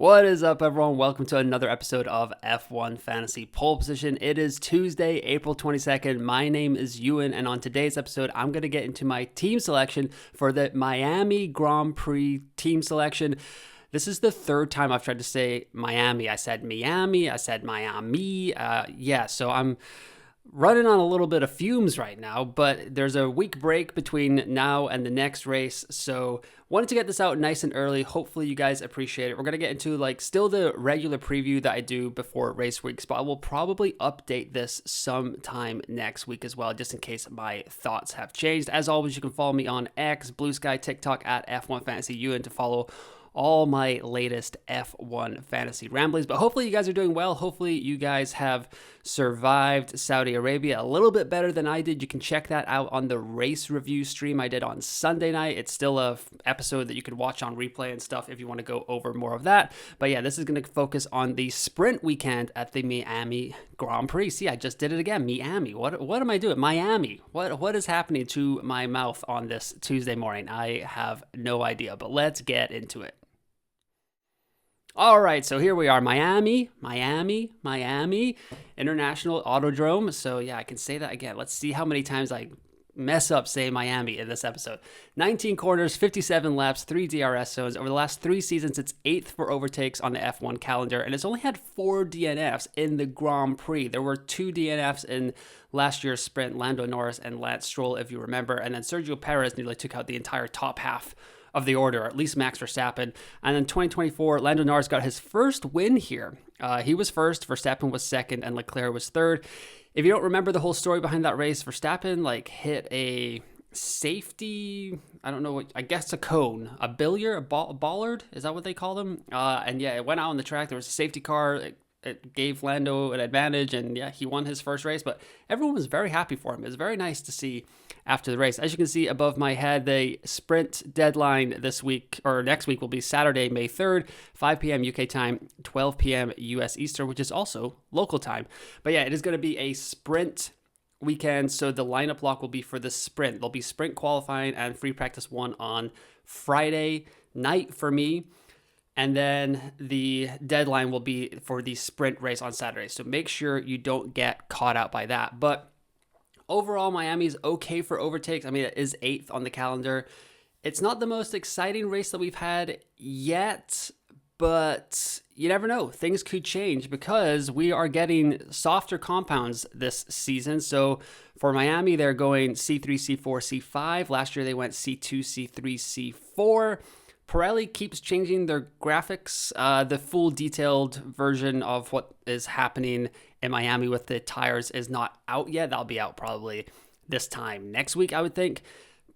What is up, everyone? Welcome to another episode of F1 Fantasy Pole Position. It is Tuesday, April 22nd. My name is Ewan, and on today's episode, I'm going to get into my team selection for the Miami Grand Prix team selection. This is the third time I've tried to say Miami. I said Miami, I said Miami. So I'm running on a little bit of fumes right now, but there's a week break between now and the next race, so wanted to get this out nice and early. Hopefully you guys appreciate it. We're going to get into still the regular preview that I do before race weeks, but I will probably update this sometime next week as well, just in case my thoughts have changed. As always, you can follow me on X, Blue Sky, TikTok at F1 Fantasy U, and to follow all my latest F1 fantasy ramblings. But hopefully you guys are doing well. Hopefully you guys have survived Saudi Arabia a little bit better than I did. You can check that out on the race review stream I did on Sunday night. It's still a episode that you could watch on replay and stuff if you want to go over more of that. But yeah, this is going to focus on the sprint weekend at the Miami Grand Prix. See, I just did it again. Miami. What am I doing? Miami. What is happening to my mouth on this Tuesday morning? I have no idea, but let's get into it. All right, so here we are, Miami International Autodrome. So yeah, I can say that again. Let's see how many times I mess up saying Miami in this episode. 19 corners, 57 laps, 3 DRS zones. Over the last 3 seasons, it's 8th for overtakes on the F1 calendar, and it's only had 4 DNFs in the Grand Prix. There were 2 DNFs in last year's sprint, Lando Norris and Lance Stroll, if you remember, and then Sergio Perez nearly took out the entire top half of the order, or at least Max Verstappen. And then 2024, Lando Norris got his first win here. He was first, Verstappen was second, and Leclerc was third. If you don't remember the whole story behind that race, Verstappen hit a safety, I don't know, I guess a cone, a bollard, is that what they call them? And yeah, it went out on the track. There was a safety car. It gave Lando an advantage, and yeah, he won his first race, but everyone was very happy for him. It was very nice to see after the race. As you can see above my head, the sprint deadline this week, or next week, will be Saturday, May 3rd, 5 p.m. UK time, 12 p.m. US Eastern, which is also local time. But yeah, it is going to be a sprint weekend, so the lineup lock will be for the sprint. There'll be sprint qualifying and free practice 1 on Friday night for me. And then the deadline will be for the sprint race on Saturday. So make sure you don't get caught out by that. But overall, Miami's okay for overtakes. I mean, it is 8th on the calendar. It's not the most exciting race that we've had yet, but you never know. Things could change because we are getting softer compounds this season. So for Miami, they're going C3, C4, C5. Last year, they went C2, C3, C4. Pirelli keeps changing their graphics. The full detailed version of what is happening in Miami with the tires is not out yet. That'll be out probably this time next week, I would think.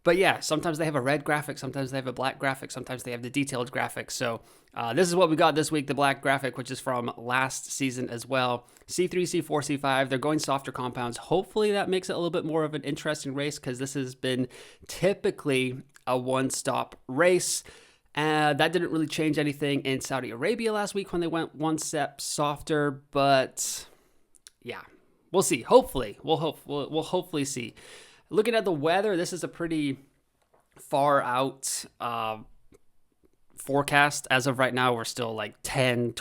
But yeah, sometimes they have a red graphic, sometimes they have a black graphic, sometimes they have the detailed graphic. So this is what we got this week, the black graphic, which is from last season as well. C3, C4, C5, they're going softer compounds. Hopefully that makes it a little bit more of an interesting race because this has been typically a one-stop race. That didn't really change anything in Saudi Arabia last week when they went one step softer, but yeah, we'll see. Hopefully, we'll hopefully see. Looking at the weather, this is a pretty far out forecast. As of right now, we're still 10,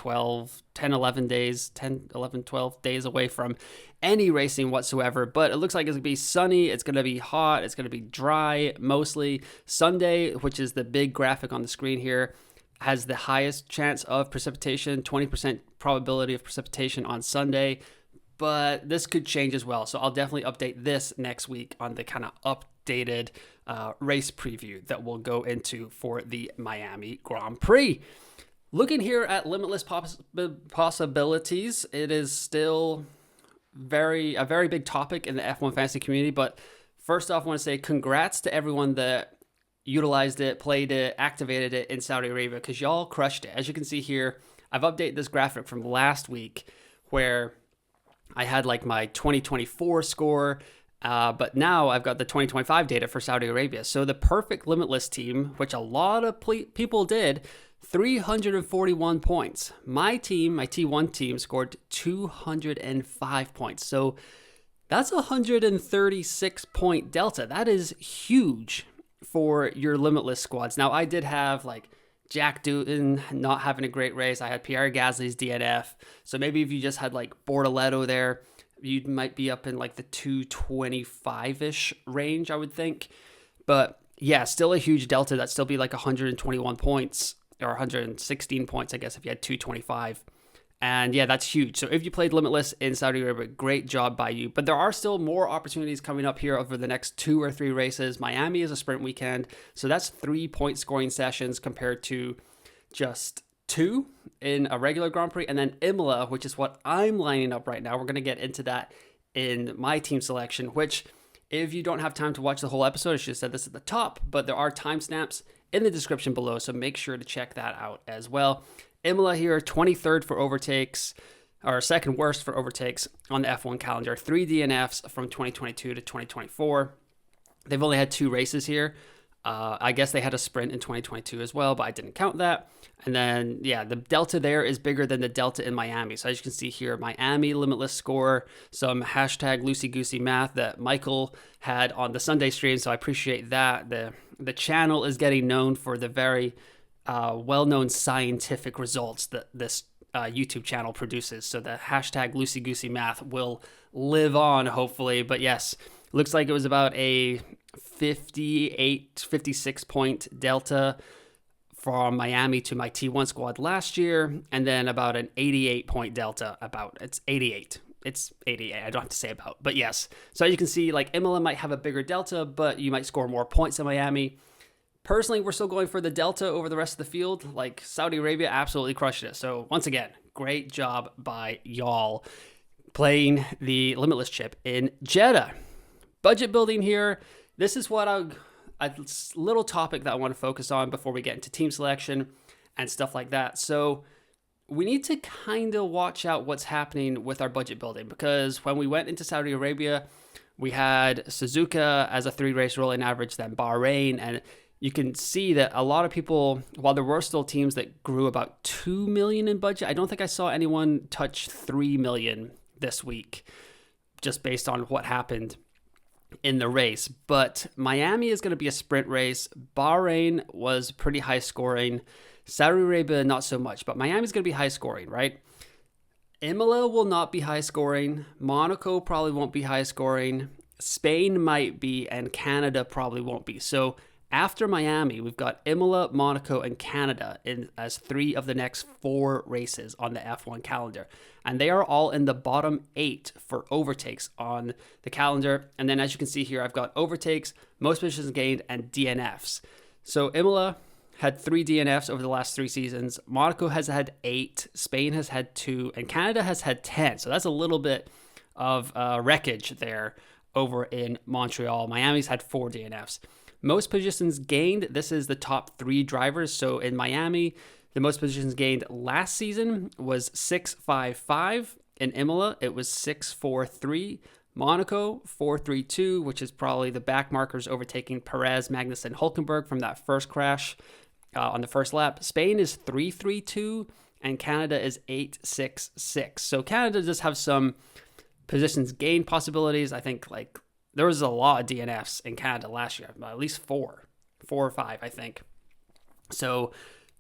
11 days away from any racing whatsoever, but it looks like it's going to be sunny, it's going to be hot, it's going to be dry mostly. Sunday, which is the big graphic on the screen here, has the highest chance of precipitation, 20% probability of precipitation on Sunday, but this could change as well. So I'll definitely update this next week on the kind of updated race preview that we'll go into for the Miami Grand Prix. Looking here at Limitless possibilities, it is still a very big topic in the F1 fantasy community. But first off, I want to say congrats to everyone that utilized it, played it, activated it in Saudi Arabia, because y'all crushed it. As you can see here, I've updated this graphic from last week where I had my 2024 score, but now I've got the 2025 data for Saudi Arabia. So the perfect Limitless team, which a lot of people did, 341 points. My team, my T1 team, scored 205 points. So that's a 136 point delta. That is huge for your Limitless squads. Now, I did have Jack Dootan not having a great race. I had Pierre Gasly's DNF. So maybe if you just had like Bortoleto there, you might be up in like the 225-ish range, I would think. But yeah, still a huge delta. That'd still be like 121 points or 116 points, I guess, if you had 225. And yeah, that's huge. So if you played Limitless in Saudi Arabia, great job by you. But there are still more opportunities coming up here over the next 2 or 3 races. Miami is a sprint weekend. So that's 3 point scoring sessions compared to just 2 in a regular Grand Prix. And then Imola, which is what I'm lining up right now. We're going to get into that in my team selection, which if you don't have time to watch the whole episode, I should have said this at the top, but there are timestamps in the description below. So make sure to check that out as well. Imola here, 23rd for overtakes, or second worst for overtakes on the F1 calendar. 3 DNFs from 2022 to 2024. They've only had 2 races here. I guess they had a sprint in 2022 as well, but I didn't count that. And then, yeah, the delta there is bigger than the delta in Miami. So as you can see here, Miami Limitless score, some hashtag loosey-goosey math that Michael had on the Sunday stream. So I appreciate that. The channel is getting known for the very well-known scientific results that this YouTube channel produces. So the hashtag loosey-goosey math will live on, hopefully. But yes, looks like it was about a 56 point delta from Miami to my T1 squad last year, and then about an 88 point delta. It's 88. It's 88. I don't have to say about, but yes. So you can see, like, Imola might have a bigger delta, but you might score more points than Miami. Personally, we're still going for the delta over the rest of the field. Like, Saudi Arabia absolutely crushed it. So once again, great job by y'all playing the Limitless chip in Jeddah. Budget building here. This is what a little topic that I want to focus on before we get into team selection and stuff like that. So we need to kind of watch out what's happening with our budget building, because when we went into Saudi Arabia, we had Suzuka as a 3-race rolling average, then Bahrain, and you can see that a lot of people, while there were still teams that grew about 2 million in budget, I don't think I saw anyone touch 3 million this week, just based on what happened in the race. But Miami is going to be a sprint race. Bahrain was pretty high scoring. Saudi Arabia, not so much, but Miami's going to be high scoring, right? Imola will not be high scoring. Monaco probably won't be high scoring. Spain might be, and Canada probably won't be. So after Miami, we've got Imola, Monaco, and Canada as 3 of the next 4 races on the F1 calendar. And they are all in the bottom 8 for overtakes on the calendar. And then as you can see here, I've got overtakes, most positions gained, and DNFs. So Imola had 3 DNFs over the last 3 seasons. Monaco has had 8. Spain has had 2. And Canada has had 10. So that's a little bit of wreckage there over in Montreal. Miami's had 4 DNFs. Most positions gained, this is the top 3 drivers. So in Miami, the most positions gained last season was 655. In Imola, it was 643. Monaco, 432, which is probably the back markers overtaking Perez, Magnussen, Hülkenberg from that first crash on the first lap. Spain is 332, and Canada is 866. So Canada does have some positions gained possibilities. I think, like, there was a lot of DNFs in Canada last year, at least 4 or 5, I think. So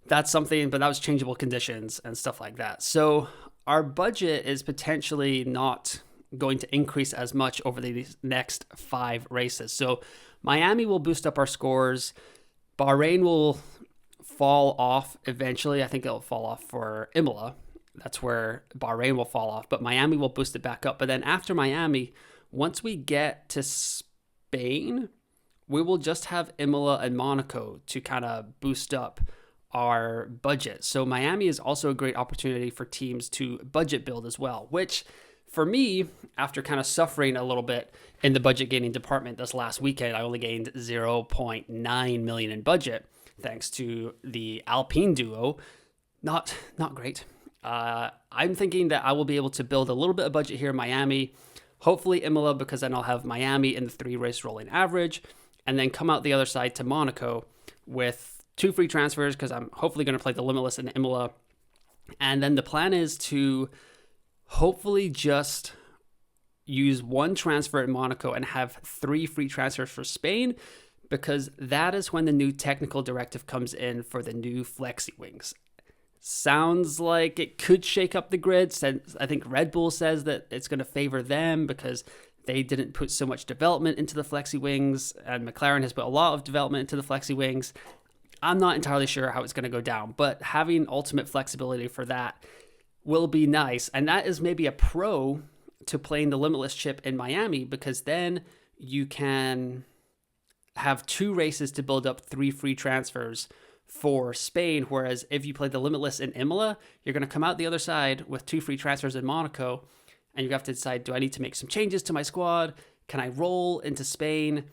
that's something, but that was changeable conditions and stuff like that. So our budget is potentially not going to increase as much over the next 5 races. So Miami will boost up our scores. Bahrain will fall off eventually. I think it'll fall off for Imola. That's where Bahrain will fall off, but Miami will boost it back up. But then after Miami, once we get to Spain, we will just have Imola and Monaco to kind of boost up our budget. So Miami is also a great opportunity for teams to budget build as well, which for me, after kind of suffering a little bit in the budget gaining department this last weekend, I only gained 0.9 million in budget thanks to the Alpine duo. Not great. I'm thinking that I will be able to build a little bit of budget here in Miami, hopefully Imola, because then I'll have Miami in the 3-race rolling average, and then come out the other side to Monaco with 2 free transfers, because I'm hopefully going to play the Limitless in Imola. And then the plan is to hopefully just use 1 transfer in Monaco and have 3 free transfers for Spain. because that is when the new technical directive comes in for the new flexi wings. Sounds like it could shake up the grid. I think Red Bull says that it's going to favor them because they didn't put so much development into the flexi wings, and McLaren has put a lot of development into the flexi wings. I'm not entirely sure how it's going to go down, but having ultimate flexibility for that will be nice. And that is maybe a pro to playing the Limitless chip in Miami, because then you can have 2 races to build up 3 free transfers for Spain. Whereas if you play the Limitless in Imola, you're going to come out the other side with 2 free transfers in Monaco, and you have to decide, do I need to make some changes to my squad? Can I roll into Spain?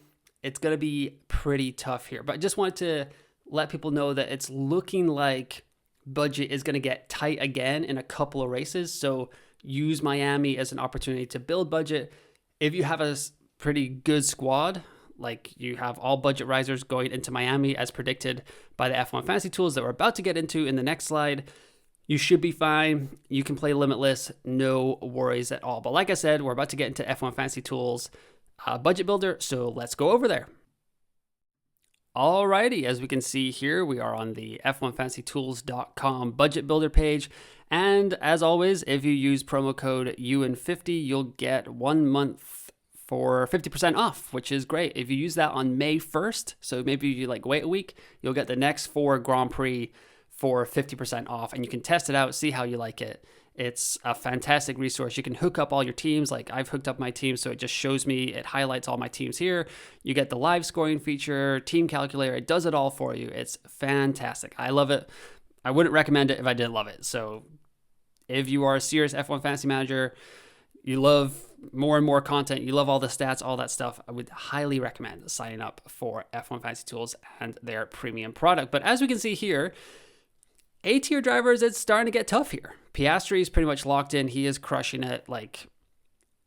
It's going to be pretty tough here. But I just wanted to let people know that it's looking like budget is going to get tight again in a couple of races. So use Miami as an opportunity to build budget. If you have a pretty good squad, like you have all budget risers going into Miami as predicted by the F1 Fantasy Tools that we're about to get into in the next slide, you should be fine. You can play Limitless, no worries at all. But like I said, we're about to get into F1 Fantasy Tools budget builder, so let's go over there. Alrighty, as we can see here, we are on the f1fantasytools.com budget builder page. And as always, if you use promo code UN50, you'll get 1 month for 50% off, which is great. If you use that on May 1st, so maybe you wait a week, you'll get the next 4 Grand Prix for 50% off, and you can test it out, see how you like it. It's a fantastic resource. You can hook up all your teams. Like I've hooked up my team, so it just shows me, it highlights all my teams here. You get the live scoring feature, team calculator. It does it all for you. It's fantastic. I love it. I wouldn't recommend it if I didn't love it. So if you are a serious F1 fantasy manager, you love more and more content, you love all the stats, all that stuff, I would highly recommend signing up for F1 Fantasy Tools and their premium product. But as we can see here, A-tier drivers, it's starting to get tough here. Piastri is pretty much locked in. He is crushing it.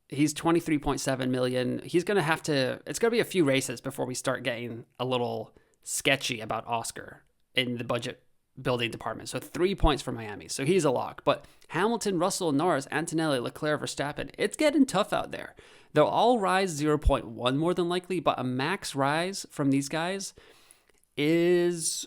He's 23.7 million. He's going to have to, it's going to be a few races before we start getting a little sketchy about Oscar in the budget building department. So 3 points for Miami. So he's a lock. But Hamilton, Russell, Norris, Antonelli, Leclerc, Verstappen, it's getting tough out there. They'll all rise 0.1 more than likely, but a max rise from these guys is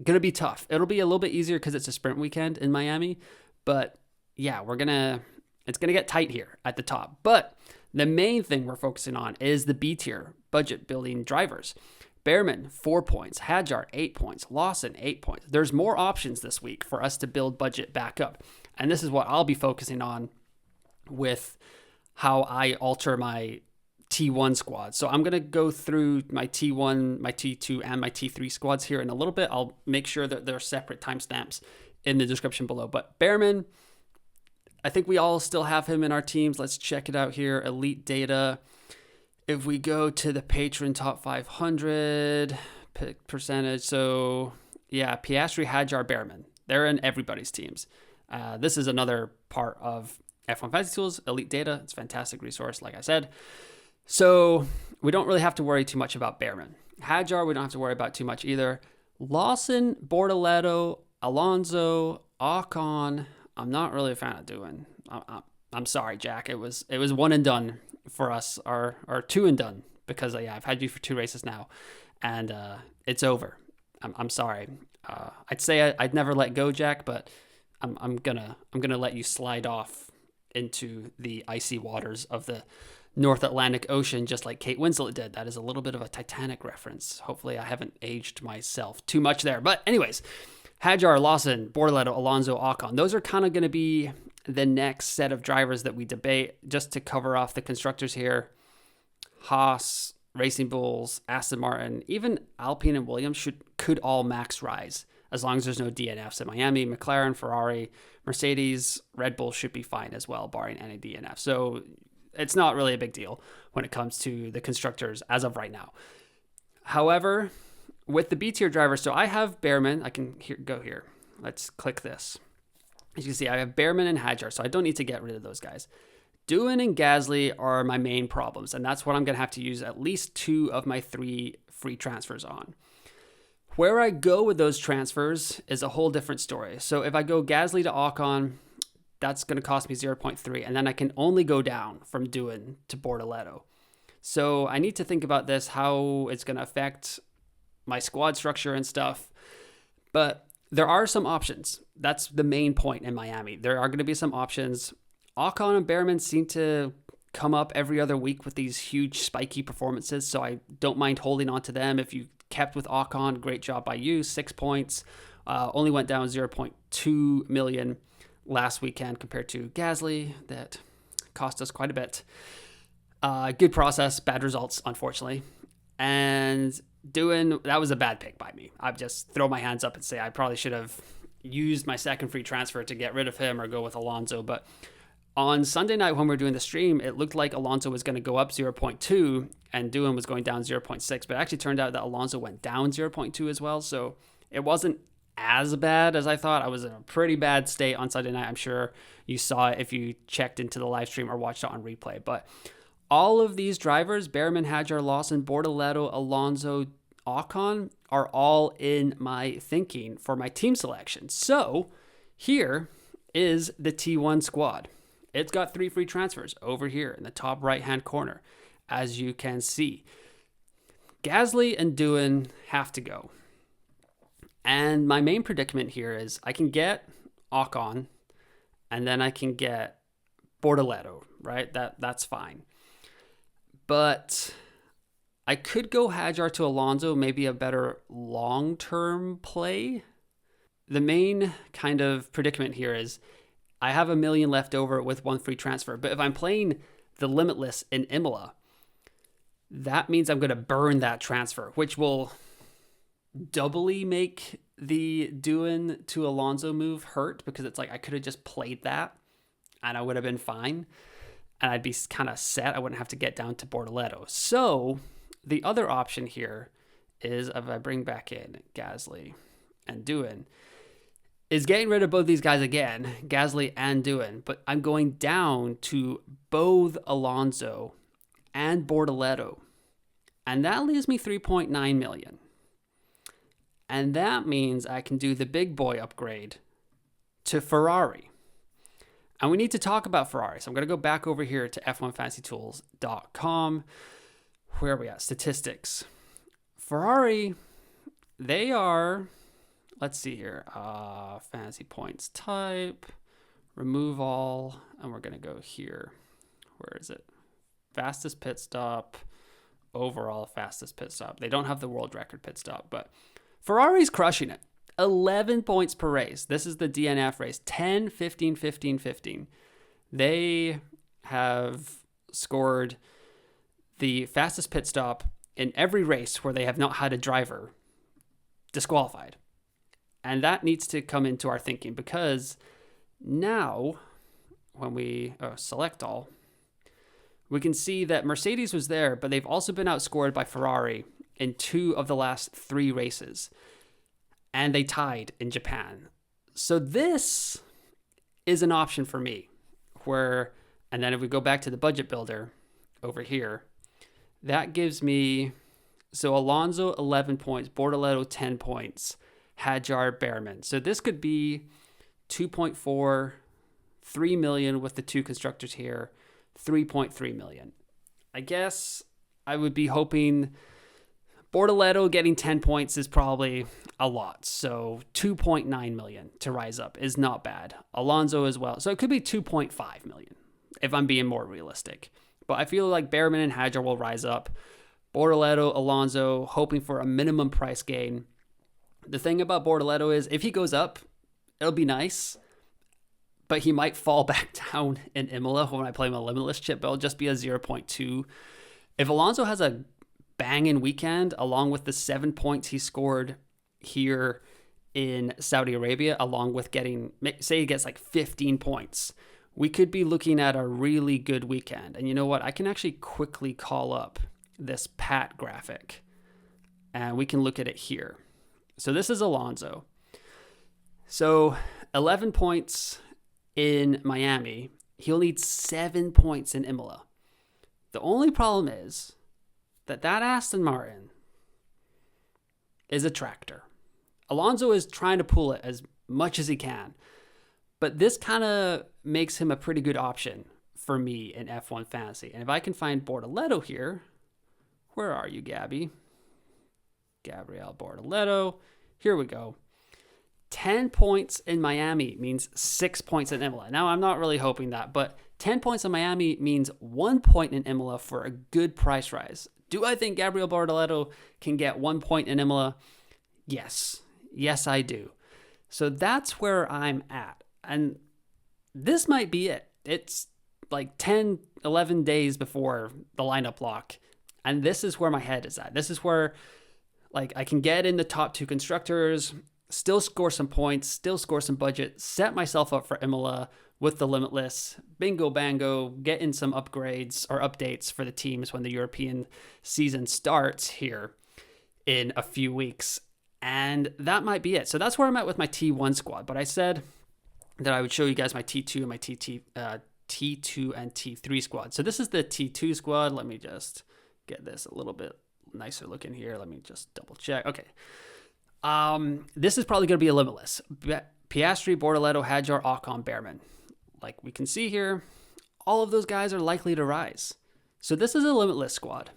going to be tough. It'll be a little bit easier because it's a sprint weekend in Miami, but yeah, it's going to get tight here at the top. But the main thing we're focusing on is the B tier budget building drivers. Behrman, 4 points. Hadjar, 8 points. Lawson, 8 points. There's more options this week for us to build budget back up. And this is what I'll be focusing on with how I alter my T1 squad. So I'm going to go through my T1, my T2, and my T3 squads here in a little bit. I'll make sure that there are separate timestamps in the description below. But Behrman, I think we all still have him in our teams. Let's check it out here. Elite data. If we go to the Patron top 500 percentage, so yeah, Piastri, Hadjar, Behrman. They're in everybody's teams. This is another part of F1 Fantasy Tools, Elite Data. It's a fantastic resource, like I said. So we don't really have to worry too much about Behrman. Hadjar, we don't have to worry about too much either. Lawson, Bortoleto, Alonso, Ocon, I'm not really a fan of doing. I'm sorry, Jack. It was one and done for us, or two and done, because I've had you for 2 races now, and it's over. I'm sorry. I'd say I'd never let go, Jack, but I'm gonna let you slide off into the icy waters of the North Atlantic Ocean, just like Kate Winslet did. That is a little bit of a Titanic reference. Hopefully I haven't aged myself too much there. But anyways, Hadjar, Lawson, Bortoleto, Alonso, Ocon. Those are kind of going to be the next set of drivers that we debate. Just to cover off the constructors here, Haas, Racing Bulls, Aston Martin, even Alpine and Williams could all max rise as long as there's no DNFs at Miami. McLaren, Ferrari, Mercedes, Red Bull should be fine as well, barring any DNF. So it's not really a big deal when it comes to the constructors as of right now. However, with the B tier drivers, so I have Behrman. I can go here. Let's click this. As you can see, I have Behrman and Hadjar, so I don't need to get rid of those guys. Doohan and Gasly are my main problems, and that's what I'm going to have to use at least 2 of my 3 free transfers on. Where I go with those transfers is a whole different story. So if I go Gasly to Ocon, that's going to cost me 0.3, and then I can only go down from Doohan to Bortoleto. So I need to think about this, how it's going to affect my squad structure and stuff. But there are some options. That's the main point in Miami. There are going to be some options. Ocon and Behrman seem to come up every other week with these huge spiky performances, so I don't mind holding on to them. If you kept with Ocon, great job by you. 6 points. Only went down 0.2 million last weekend compared to Gasly. That cost us quite a bit. Good process, bad results, unfortunately. And that was a bad pick by me. I just throw my hands up and say I probably should have used my second free transfer to get rid of him or go with Alonso. But on Sunday night when we were doing the stream, it looked like Alonso was going to go up 0.2 and Doohan was going down 0.6. But it actually turned out that Alonso went down 0.2 as well. So it wasn't as bad as I thought. I was in a pretty bad state on Sunday night. I'm sure you saw it if you checked into the live stream or watched it on replay. But all of these drivers, Behrman, Hadjar, Lawson, Bortoleto, Alonso, Ocon, are all in my thinking for my team selection. So here is the T1 squad. It's got 3 free transfers over here in the top right-hand corner, as you can see. Gasly and Doohan have to go. And my main predicament here is I can get Ocon, and then I can get Bortoleto, right? That's fine. But I could go Hadjar to Alonso, maybe a better long-term play. The main kind of predicament here is I have $1 million left over with 1 free transfer. But if I'm playing the Limitless in Imola, that means I'm going to burn that transfer, which will doubly make the Doohan to Alonso move hurt, because it's like I could have just played that and I would have been fine. And I'd be kind of set. I wouldn't have to get down to Bortoleto. So the other option here is, if I bring back in Gasly and Doohan, is getting rid of both these guys again, Gasly and Doohan. But I'm going down to both Alonso and Bortoleto. And that leaves me 3.9 million. And that means I can do the big boy upgrade to Ferrari. And we need to talk about Ferrari. So I'm going to go back over here to f1fantasytools.com. Where are we at? Statistics. Ferrari, they are, let's see here. Fantasy points type, remove all, and we're going to go here. Where is it? Fastest pit stop, overall fastest pit stop. They don't have the world record pit stop, but Ferrari's crushing it. 11 points per race. This is the DNF race. 10, 15, 15, 15. They have scored the fastest pit stop in every race where they have not had a driver disqualified. And that needs to come into our thinking, because now when we select all, we can see that Mercedes was there, but they've also been outscored by Ferrari in 2 of the last 3 races. And they tied in Japan. So this is an option for me and then if we go back to the budget builder over here, that gives me, so Alonso 11 points, Bortoleto 10 points, Hadjar, Behrman. So this could be 2.4, 3 million with the 2 constructors here, 3.3 million. I guess I would be hoping Bortoleto getting 10 points is probably a lot. So 2.9 million to rise up is not bad. Alonso as well. So it could be 2.5 million if I'm being more realistic. But I feel like Behrman and Hadjar will rise up. Bortoleto, Alonso, hoping for a minimum price gain. The thing about Bortoleto is if he goes up, it'll be nice. But he might fall back down in Imola when I play him a Limitless chip. But it'll just be a 0.2. If Alonso has a banging weekend, along with the 7 points he scored here in Saudi Arabia, along with say he gets like 15 points, we could be looking at a really good weekend. And you know what? I can actually quickly call up this PAT graphic and we can look at it here. So this is Alonso. So 11 points in Miami. He'll need 7 points in Imola. The only problem is that Aston Martin is a tractor. Alonso is trying to pull it as much as he can, but this kind of makes him a pretty good option for me in F1 Fantasy. And if I can find Bortoleto here, Where are you, Gabriel Bortoleto. Here we go. 10 points in Miami means 6 points in Imola. Now, I'm not really hoping that, but 10 points in Miami means 1 point in Imola for a good price rise. Do I think Gabriel Bortoleto can get 1 point in Imola? Yes. Yes, I do. So that's where I'm at. And this might be it. It's like 10, 11 days before the lineup lock. And this is where my head is at. This is where like I can get in the top 2 constructors, still score some points, still score some budget, set myself up for Imola with the Limitless, bingo bango, get in some upgrades or updates for the teams when the European season starts here in a few weeks. And that might be it. So that's where I'm at with my T1 squad. But I said that I would show you guys my T2 and my T2 and T3 squad. So this is the T2 squad. Let me just get this a little bit nicer looking here. Let me just double check. Okay. This is probably going to be a Limitless. Piastri, Bortoleto, Hadjar, Ocon, Behrman. Like we can see here, all of those guys are likely to rise. So this is a Limitless squad.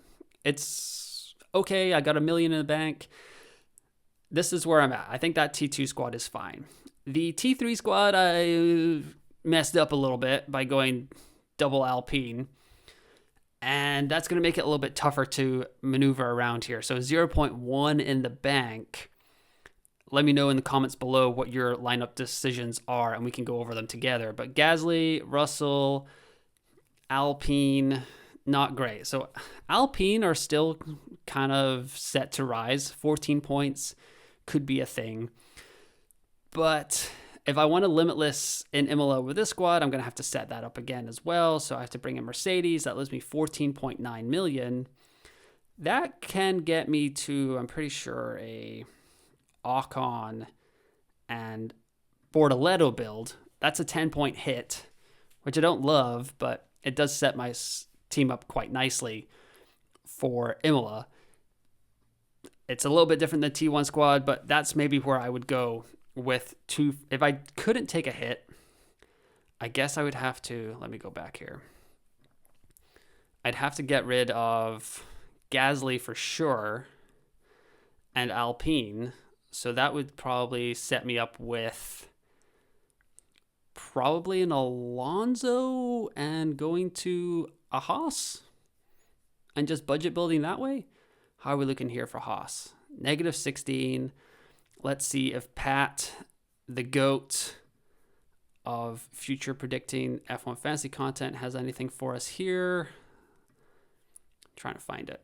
It's okay. I got $1 million in the bank. This is where I'm at. I think that T2 squad is fine. The T3 squad, I messed up a little bit by going double Alpine. And that's going to make it a little bit tougher to maneuver around here. So 0.1 in the bank. Let me know in the comments below what your lineup decisions are, and we can go over them together. But Gasly, Russell, Alpine, not great. So Alpine are still kind of set to rise. 14 points could be a thing. But if I want a Limitless in Imola with this squad, I'm going to have to set that up again as well. So I have to bring in Mercedes. That leaves me 14.9 million. That can get me to, I'm pretty sure, a Ocon and Bortoleto build. That's a 10-point hit, which I don't love, but it does set my team up quite nicely for Imola. It's a little bit different than T1 squad, but that's maybe where I would go with 2. If I couldn't take a hit, I guess I would have to, let me go back here. I'd have to get rid of Gasly for sure and Alpine. So that would probably set me up with probably an Alonso and going to a Haas and just budget building that way. How are we looking here for Haas? -16. Let's see if Pat, the GOAT of future predicting F1 fantasy content, has anything for us here. I'm trying to find it.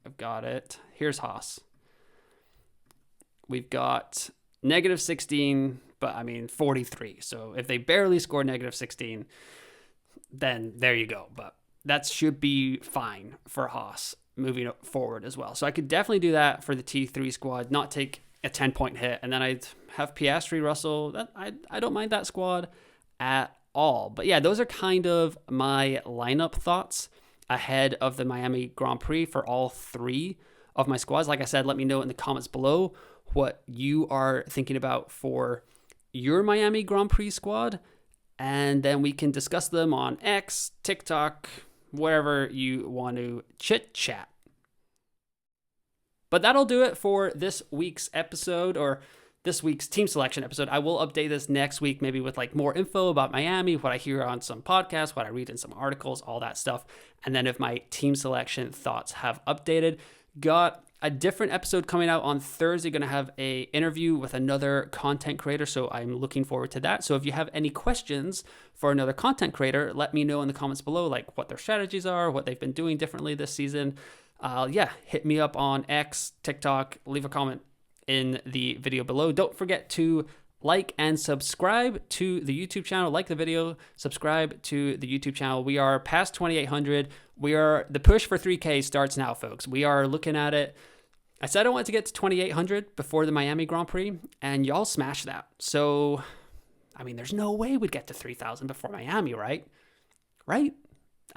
I've got it. Here's Haas. We've got -16, but I mean 43. So if they barely score -16, then there you go. But that should be fine for Haas moving forward as well. So I could definitely do that for the T3 squad, not take a 10-point hit. And then I'd have Piastri, Russell. I don't mind that squad at all. But yeah, those are kind of my lineup thoughts ahead of the Miami Grand Prix for all 3 of my squads. Like I said, let me know in the comments below what you are thinking about for your Miami Grand Prix squad, and then we can discuss them on X, TikTok, wherever you want to chit chat. But that'll do it for this week's episode, or this week's team selection episode. I will update this next week, maybe with like more info about Miami, what I hear on some podcasts, what I read in some articles, all that stuff. And then if my team selection thoughts have updated. Got a different episode coming out on Thursday. Going to have a interview with another content creator, so I'm looking forward to that. So if you have any questions for another content creator, let me know in the comments below, like what their strategies are, what they've been doing differently this season. Hit me up on X, TikTok, leave a comment in the video below. Don't forget to like and subscribe to the YouTube channel. Like the video, subscribe to the YouTube channel. We are past 2,800. The push for 3K starts now, folks. We are looking at it. I said I wanted to get to 2,800 before the Miami Grand Prix, and y'all smashed that. So, I mean, there's no way we'd get to 3,000 before Miami, right? Right?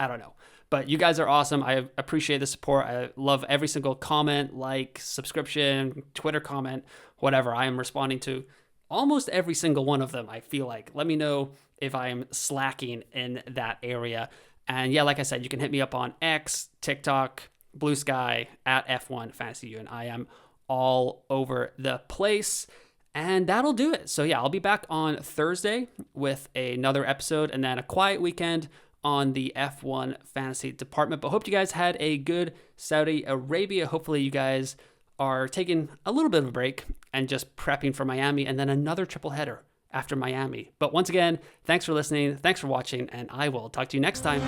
I don't know. But you guys are awesome. I appreciate the support. I love every single comment, like, subscription, Twitter comment, whatever. I am responding to almost every single one of them, I feel like. Let me know if I'm slacking in that area. And yeah, like I said, you can hit me up on X, TikTok, Blue Sky, at F1 Fantasy U, and I am all over the place. And that'll do it. So yeah, I'll be back on Thursday with another episode, and then a quiet weekend on the F1 fantasy department. But hope you guys had a good Saudi Arabia. Hopefully you guys are taking a little bit of a break and just prepping for Miami, and then another triple header after Miami. But once again, thanks for listening, thanks for watching, and I will talk to you next time.